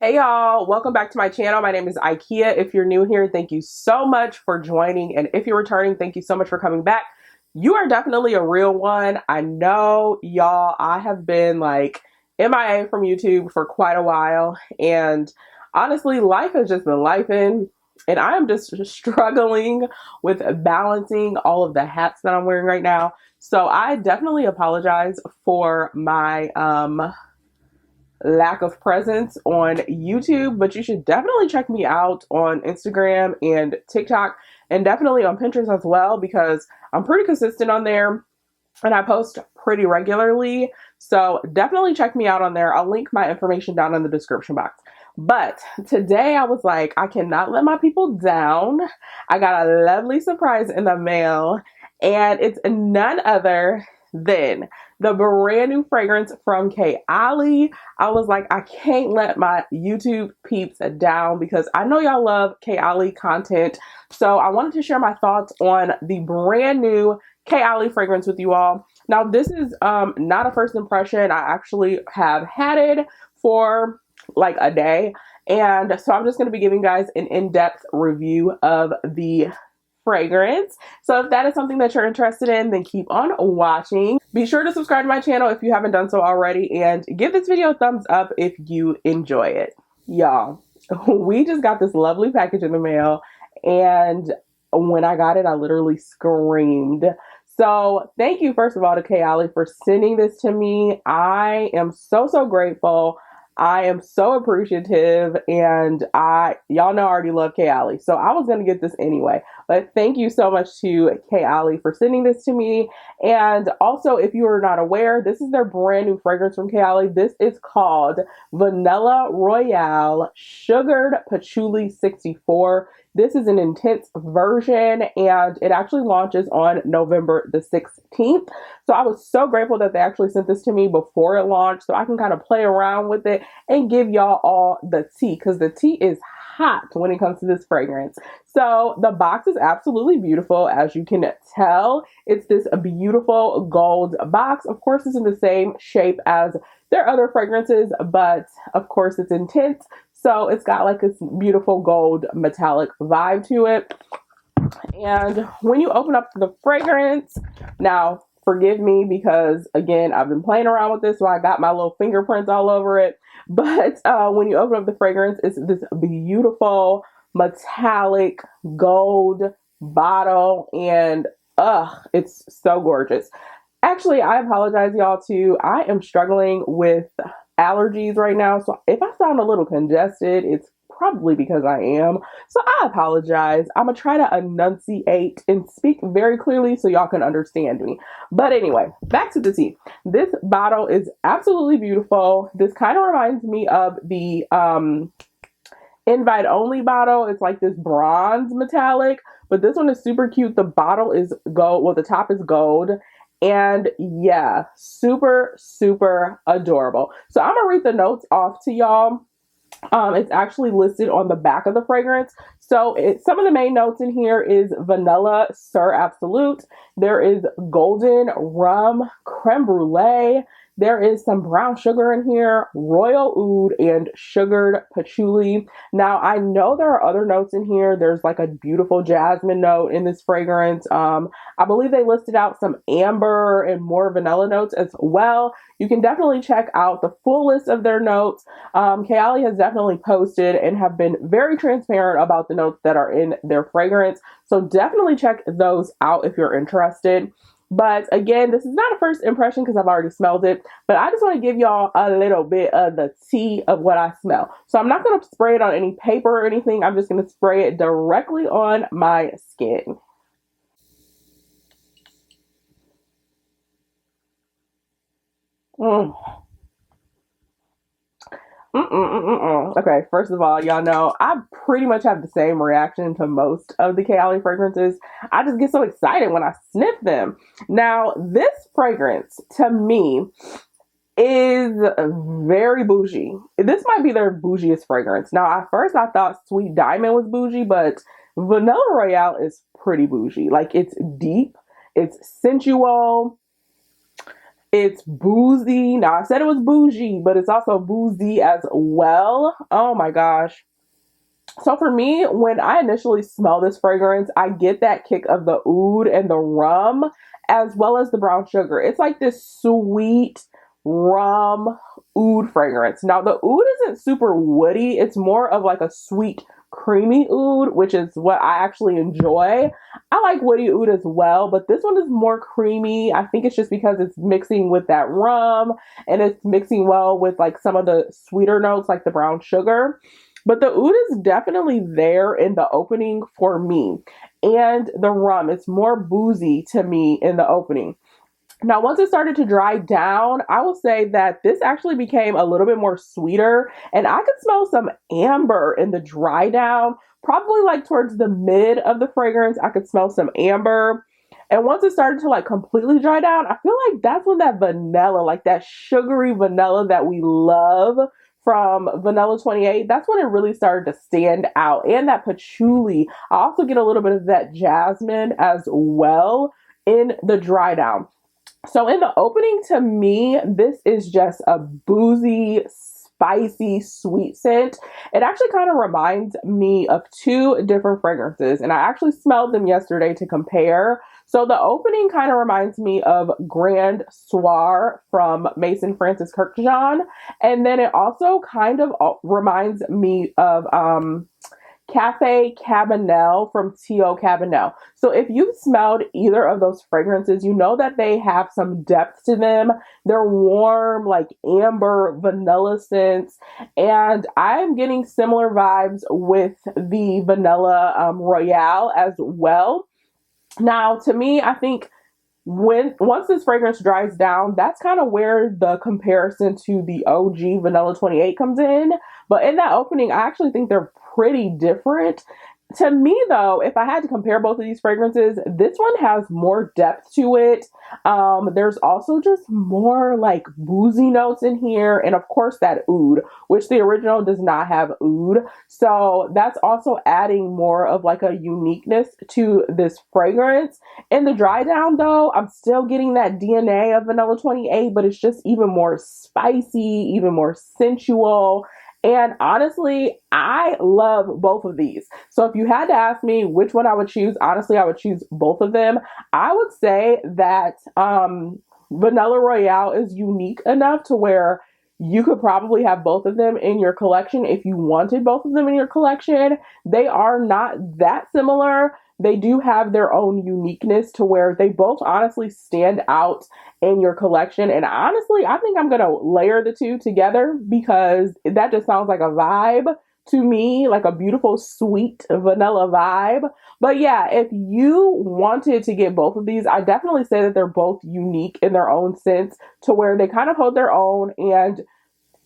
Hey y'all, welcome back to my channel. My name is Ikea. If you're new here, thank you so much for joining. And if you're returning, thank you so much for coming back. You are definitely a real one. I know y'all, I have been like MIA from YouTube for quite a while. And honestly, life has just been lifing. And I am just struggling with balancing all of the hats that I'm wearing right now. So I definitely apologize for my lack of presence on YouTube, but you should definitely check me out on Instagram and TikTok and definitely on Pinterest as well because I'm pretty consistent on there and I post pretty regularly. So definitely check me out on there. I'll link my information down in the description box. But today I was like, I cannot let my people down. I got a lovely surprise in the mail, and it's none other than the brand new fragrance from Kayali. I was like, I can't let my YouTube peeps down because I know y'all love Kayali content. So I wanted to share my thoughts on the brand new Kayali fragrance with you all. Now, this is not a first impression. I actually have had it for like a day. And so I'm just going to be giving you guys an in-depth review of the fragrance. So if that is something that you're interested in, then keep on watching. Be sure to subscribe to my channel if you haven't done so already, and give this video a thumbs up if you enjoy it. Y'all, we just got this lovely package in the mail, and when I got it, I literally screamed. So thank you, first of all, to Kayali for sending this to me. I am so grateful. I am so appreciative, and y'all know I already love Kayali, so I was going to get this anyway. But thank you so much to Kayali for sending this to me. And also, if you are not aware, this is their brand new fragrance from Kayali. This is called Vanilla Royale Sugared Patchouli 64. This is an intense version, and it actually launches on November the 16th. So I was so grateful that they actually sent this to me before it launched so I can kind of play around with it and give y'all all the tea, because the tea is hot when it comes to this fragrance. So the box is absolutely beautiful, as you can tell. It's this beautiful gold box. Of course, it's in the same shape as their other fragrances, but of course it's intense. So it's got like this beautiful gold metallic vibe to it. And when you open up the fragrance, now forgive me because again, I've been playing around with this, so I got my little fingerprints all over it. But when you open up the fragrance, it's this beautiful metallic gold bottle, and it's so gorgeous. Actually, I apologize, y'all, too. I am struggling with allergies right now, so if I sound a little congested, it's probably because I am. So I apologize. I'm gonna try to enunciate and speak very clearly so y'all can understand me. But anyway, back to the tea. This bottle is absolutely beautiful. This kind of reminds me of the invite only bottle. It's like this bronze metallic, but this one is super cute. The bottle is gold. Well, the top is gold. And yeah, super adorable. So I'm gonna read the notes off to y'all. It's actually listed on the back of the fragrance. So some of the main notes in here is vanilla Sir Absolute. There is golden rum creme brulee. There is some brown sugar in here, royal oud, and sugared patchouli. Now, I know there are other notes in here. There's like a beautiful jasmine note in this fragrance. I believe they listed out some amber and more vanilla notes as well. You can definitely check out the full list of their notes. Kayali has definitely posted and have been very transparent about the notes that are in their fragrance. So definitely check those out if you're interested. But again, this is not a first impression because I've already smelled it, but I just want to give y'all a little bit of the tea of what I smell. So I'm not going to spray it on any paper or anything. I'm just going to spray it directly on my skin. Mm. Okay, first of all, y'all know I pretty much have the same reaction to most of the Kayali fragrances. I just get so excited when I sniff them. Now, this fragrance to me is very bougie. This might be their bougiest fragrance. Now, at first I thought Sweet Diamond was bougie, but Vanilla Royale is pretty bougie. Like, it's deep, it's sensual, It's boozy. Now, I said it was bougie, but it's also boozy as well. Oh my gosh. So for me, when I initially smell this fragrance, I get that kick of the oud and the rum as well as the brown sugar. It's like this sweet rum oud fragrance. Now the oud isn't super woody. It's more of like a sweet creamy oud, which is what I actually enjoy. I like woody oud as well, but this one is more creamy. I think it's just because it's mixing with that rum and it's mixing well with like some of the sweeter notes like the brown sugar. But the oud is definitely there in the opening for me. And the rum, it's more boozy to me in the opening. Now, once it started to dry down, I will say that this actually became a little bit more sweeter, and I could smell some amber in the dry down. Probably like towards the mid of the fragrance, I could smell some amber. And once it started to like completely dry down, I feel like that's when that vanilla, like that sugary vanilla that we love from Vanilla 28, that's when it really started to stand out. And that patchouli, I also get a little bit of that jasmine as well in the dry down. So in the opening, to me, this is just a boozy, spicy, sweet scent. It actually kind of reminds me of two different fragrances, and I actually smelled them yesterday to compare. So the opening kind of reminds me of Grand Soir from Mason Francis Kurkdjian, and then it also kind of reminds me of Cafe Cabanel from Tio Cabanel. So if you've smelled either of those fragrances, you know that they have some depth to them. They're warm, like amber, vanilla scents. And I'm getting similar vibes with the vanilla Royale as well. Now, to me, I think once this fragrance dries down, that's kind of where the comparison to the OG Vanilla 28 comes in. But in that opening, I actually think they're pretty different. To me, though, if I had to compare both of these fragrances, this one has more depth to it. There's also just more like boozy notes in here, and of course that oud, which the original does not have oud. So that's also adding more of like a uniqueness to this fragrance. In the dry down, though, I'm still getting that DNA of Vanilla 28, but it's just even more spicy, even more sensual. And honestly, I love both of these. So if you had to ask me which one I would choose, honestly, I would choose both of them. I would say that Vanilla Royale is unique enough to where you could probably have both of them in your collection if you wanted both of them in your collection. They are not that similar. They do have their own uniqueness to where they both honestly stand out in your collection. And honestly, I think I'm going to layer the two together because that just sounds like a vibe to me, like a beautiful, sweet vanilla vibe. But yeah, if you wanted to get both of these, I definitely say that they're both unique in their own sense to where they kind of hold their own and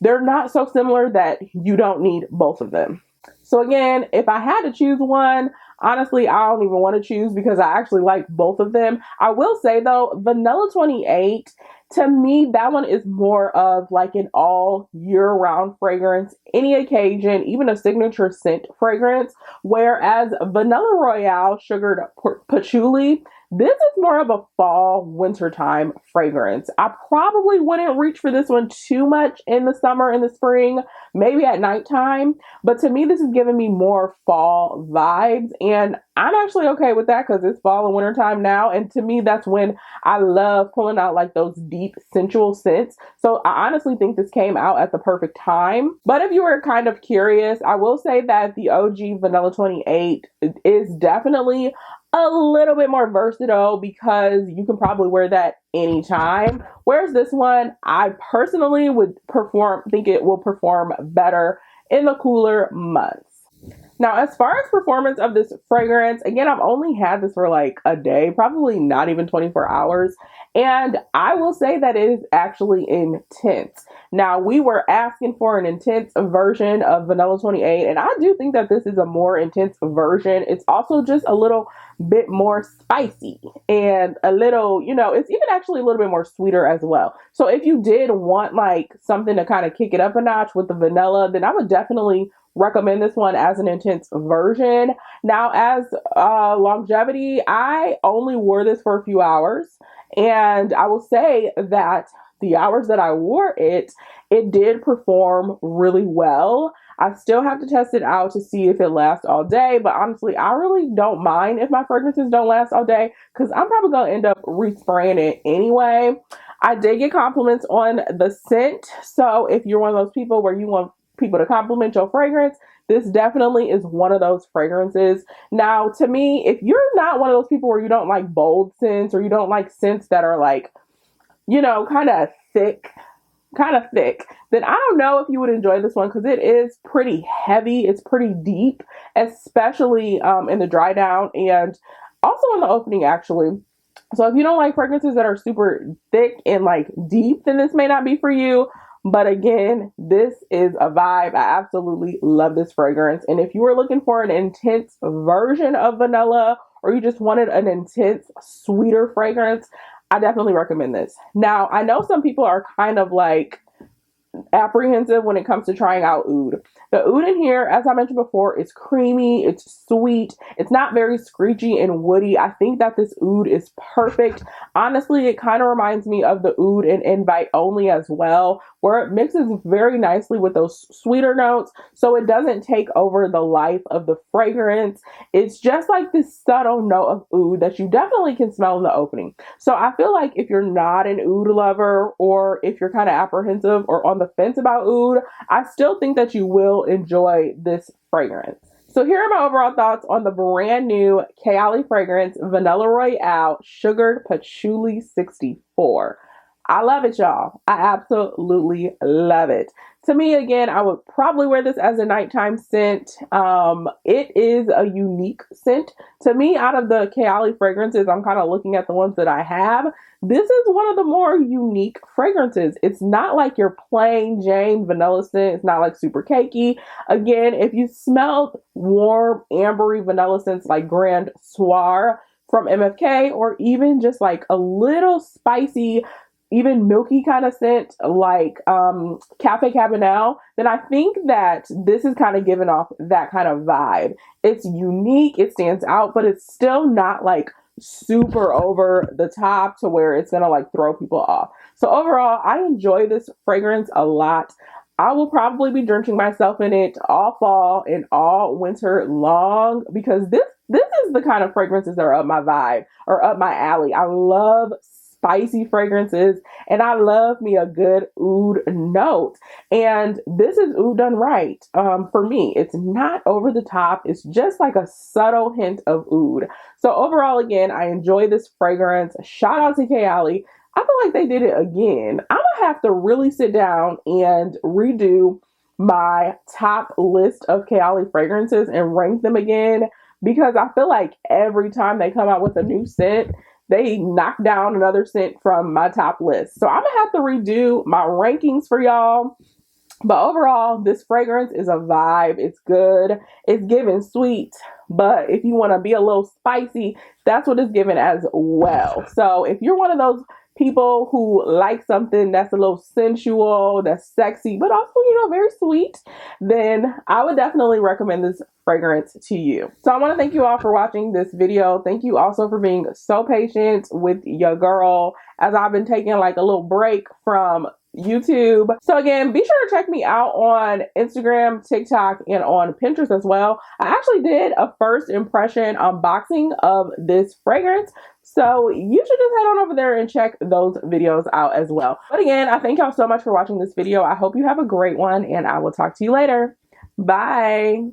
they're not so similar that you don't need both of them. So again, if I had to choose one, honestly, I don't even want to choose because I actually like both of them. I will say though, Vanilla 28, to me, that one is more of like an all year round fragrance, any occasion, even a signature scent fragrance. Whereas Vanilla Royale Sugared Patchouli, this is more of a fall, wintertime fragrance. I probably wouldn't reach for this one too much in the summer and the spring, maybe at nighttime. But to me, this is giving me more fall vibes. And I'm actually okay with that because it's fall and wintertime now. And to me, that's when I love pulling out like those deep, sensual scents. So I honestly think this came out at the perfect time. But if you were kind of curious, I will say that the OG Vanilla 28 is definitely a little bit more versatile because you can probably wear that anytime. Whereas this one, I personally would think it will perform better in the cooler months. Now, as far as performance of this fragrance, again, I've only had this for like a day, probably not even 24 hours. And I will say that it is actually intense. Now, we were asking for an intense version of Vanilla 28, and I do think that this is a more intense version. It's also just a little bit more spicy and a little, it's even actually a little bit more sweeter as well. So if you did want like something to kind of kick it up a notch with the vanilla, then I would definitely recommend this one as an intense version. Now, as longevity, I only wore this for a few hours And I will say that the hours that I wore it, it did perform really well. I still have to test it out to see if it lasts all day, but honestly, I really don't mind if my fragrances don't last all day because I'm probably going to end up respraying it anyway. I did get compliments on the scent, so if you're one of those people where you want people to compliment your fragrance, this definitely is one of those fragrances. Now, to me, if you're not one of those people where you don't like bold scents or you don't like scents that are like, you know, kind of thick, then I don't know if you would enjoy this one because it is pretty heavy. It's pretty deep, especially in the dry down and also in the opening, actually. So if you don't like fragrances that are super thick and like deep, then this may not be for you. But again, this is a vibe. I absolutely love this fragrance. And if you were looking for an intense version of vanilla or you just wanted an intense, sweeter fragrance, I definitely recommend this. Now, I know some people are kind of like apprehensive when it comes to trying out oud. The oud in here, as I mentioned before, is creamy, it's sweet, it's not very screechy and woody. I think that this oud is perfect. Honestly, it kind of reminds me of the oud in Invite Only as well, where it mixes very nicely with those sweeter notes, so it doesn't take over the life of the fragrance. It's just like this subtle note of oud that you definitely can smell in the opening. So I feel like if you're not an oud lover or if you're kind of apprehensive or on the fence about oud, I still think that you will enjoy this fragrance. So here are my overall thoughts on the brand new Kayali fragrance Vanilla Royale Sugared Patchouli 64. I love it, y'all. I absolutely love it. To me, again, I would probably wear this as a nighttime scent. It is a unique scent. To me, out of the Kayali fragrances, I'm kind of looking at the ones that I have. This is one of the more unique fragrances. It's not like your plain Jane vanilla scent. It's not like super cakey. Again, if you smelled warm, ambery vanilla scents like Grand Soir from MFK, or even just like a little spicy, even milky kind of scent like Cafe Cabanel, then I think that this is kind of giving off that kind of vibe. It's unique, it stands out, but it's still not like super over the top to where it's gonna like throw people off. So overall, I enjoy this fragrance a lot. I will probably be drenching myself in it all fall and all winter long because this is the kind of fragrances that are up my vibe or up my alley. I love spicy fragrances and I love me a good oud note, and this is oud done right. For me, it's not over the top, it's just like a subtle hint of oud. So overall, again, I enjoy this fragrance. Shout out to Kayali. I feel like they did it again. I'm gonna have to really sit down and redo my top list of Kayali fragrances and rank them again because I feel like every time they come out with a new scent, they knock down another scent from my top list. So I'm gonna have to redo my rankings for y'all. But overall, this fragrance is a vibe. It's good. It's giving sweet. But if you want to be a little spicy, that's what it's giving as well. So if you're one of those people who like something that's a little sensual, that's sexy, but also, you know, very sweet, then I would definitely recommend this fragrance to you. So I want to thank you all for watching this video. Thank you also for being so patient with your girl as I've been taking like a little break from YouTube. So again, be sure to check me out on Instagram, TikTok, and on Pinterest as well. I actually did a first impression unboxing of this fragrance, so you should just head on over there and check those videos out as well. But again, I thank y'all so much for watching this video. I hope you have a great one, and I will talk to you later. Bye.